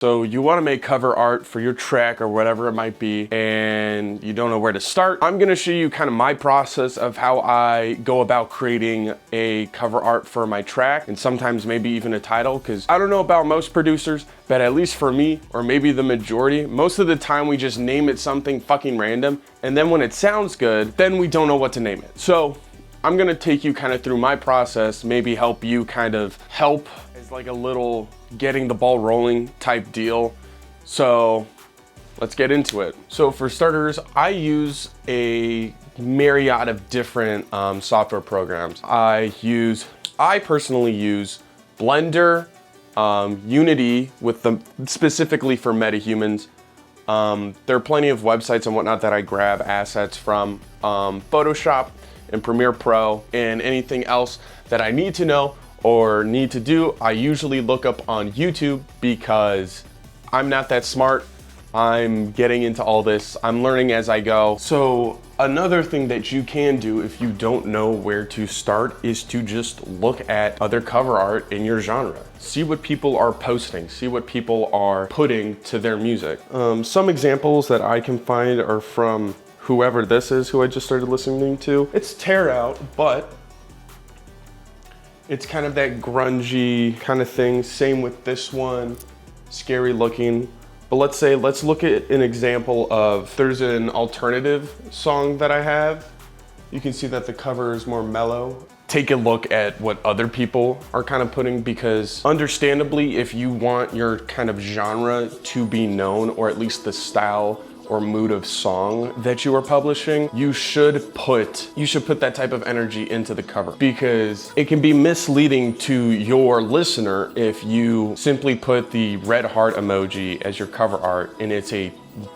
So you want to make cover art for your track or whatever it might be, and you don't know where to start. I'm going to show you kind of my process of how I go about creating a cover art for my track, and sometimes maybe even a title, because I don't know about most producers, but at least for me, or maybe the majority, most of the time we just name it something fucking random, and then when it sounds good, then we don't know what to name it. So I'm going to take you kind of through my process, maybe help you kind of help as like a little getting the ball rolling type deal. So let's get into it. So for starters, I use a myriad of different software programs. I personally use Blender, Unity specifically for MetaHumans. There are plenty of websites and whatnot that I grab assets from, Photoshop and Premiere Pro, and anything else that I need to know or need to do, I usually look up on YouTube because I'm not that smart. I'm getting into all this. I'm learning as I go. So another thing that you can do if you don't know where to start is to just look at other cover art in your genre. See what people are posting, see what people are putting to their music. Some examples that I can find are from whoever this is, who I just started listening to. It's Tear Out, but it's kind of that grungy kind of thing. Same with this one, scary looking. But let's look at an example of, there's an alternative song that I have. You can see that the cover is more mellow. Take a look at what other people are kind of putting, because understandably, if you want your kind of genre to be known, or at least the style or mood of song that you are publishing, you should put that type of energy into the cover, because it can be misleading to your listener if you simply put the red heart emoji as your cover art and it's a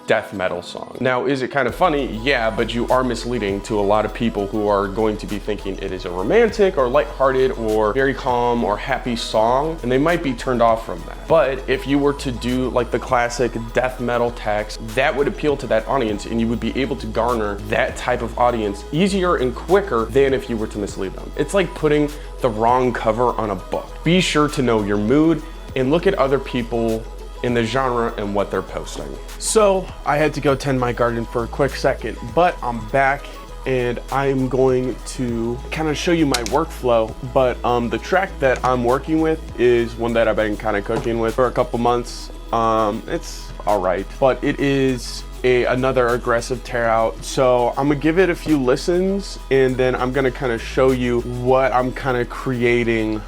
death metal song. Now, is it kind of funny? Yeah, but you are misleading to a lot of people who are going to be thinking it is a romantic or lighthearted or very calm or happy song, and they might be turned off from that. But if you were to do like the classic death metal text, that would appeal to that audience, and you would be able to garner that type of audience easier and quicker than if you were to mislead them. It's like putting the wrong cover on a book. Be sure to know your mood and look at other people in the genre and what they're posting. So I had to go tend my garden for a quick second, but I'm back and I'm going to kind of show you my workflow. But the track that I'm working with is one that I've been kind of cooking with for a couple months. It's all right, but it is another aggressive tear out. So I'm gonna give it a few listens, and then I'm gonna kind of show you what I'm kind of creating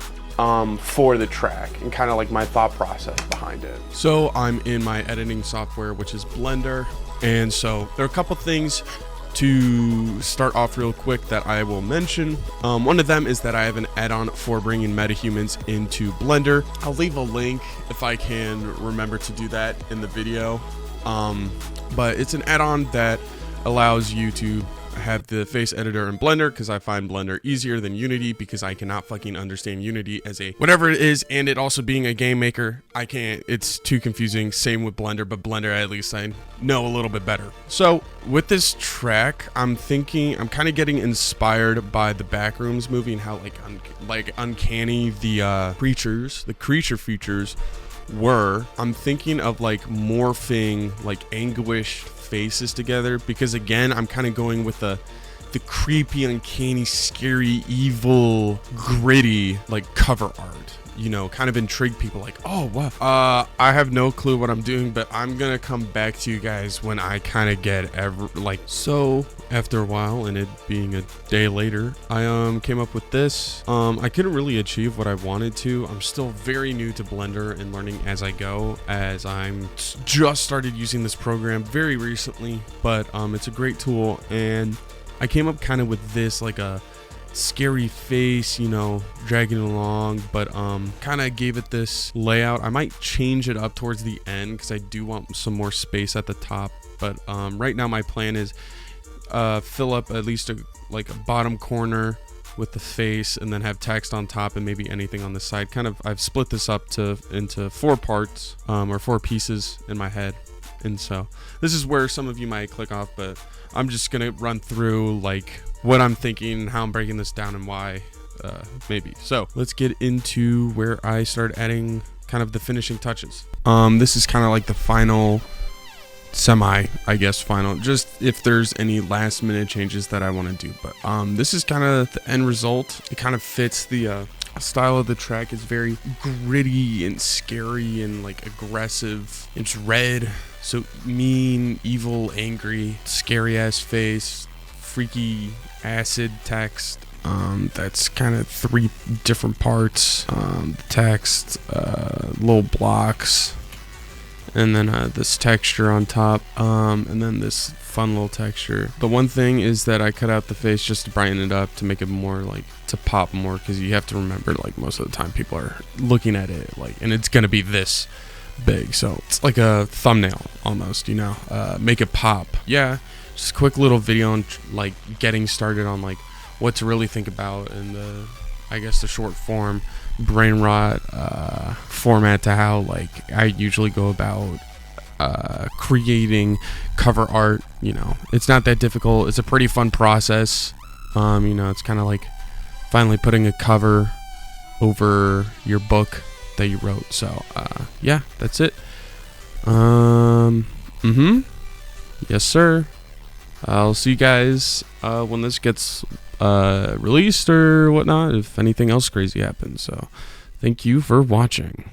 for the track and kind of like my thought process behind it. So I'm in my editing software, which is Blender. And so there are a couple things to start off real quick that I will mention. One of them is that I have an add-on for bringing MetaHumans into Blender. I'll leave a link if I can remember to do that in the video. But it's an add-on that allows you to have the face editor in Blender, because I find Blender easier than Unity, because I cannot fucking understand Unity as a whatever it is, and it also being a game maker, it's too confusing. Same with Blender, but Blender at least I know a little bit better. So with this track, I'm kind of getting inspired by the Backrooms movie and how like uncanny the creature features were. I'm thinking of like morphing like anguished faces together, because again, I'm kind of going with the creepy, uncanny, scary, evil, gritty like cover art, you know, kind of intrigue people like, oh wow. I have no clue what I'm doing, but I'm gonna come back to you guys when I kind of get so after a while, and it being a day later, I came up with this. I couldn't really achieve what I wanted to. I'm still very new to Blender and learning as I go, as I'm just started using this program very recently, but it's a great tool. And I came up kind of with this like a scary face, you know, dragging along, but kind of gave it this layout. I might change it up towards the end because I do want some more space at the top, but right now my plan is fill up at least a bottom corner with the face, and then have text on top and maybe anything on the side. I've split this up into 4 parts or 4 pieces in my head, and so this is where some of you might click off, but I'm just gonna run through like what I'm thinking, how I'm breaking this down, and why maybe. So let's get into where I start adding kind of the finishing touches. This is kind of like the final I guess final, just if there's any last minute changes that I want to do. But this is kind of the end result. It kind of fits the style of the track. Is very gritty and scary and like aggressive. It's red, so mean, evil, angry, scary ass face, freaky acid text. That's kind of 3 different parts. The text, little blocks, and then this texture on top, and then this fun little texture. The one thing is that I cut out the face just to brighten it up, to make it more like, to pop more, because you have to remember, like, most of the time people are looking at it, like, and it's gonna be this big, so it's like a thumbnail almost, you know. Make it pop. Yeah, just a quick little video on like getting started on like what to really think about in the, I guess, the short form brain rot format, to how like I usually go about creating cover art. You know, it's not that difficult. It's a pretty fun process. You know, it's kind of like finally putting a cover over your book that you wrote. So yeah, that's it. Yes sir. I'll see you guys when this gets released or whatnot, if anything else crazy happens. So thank you for watching.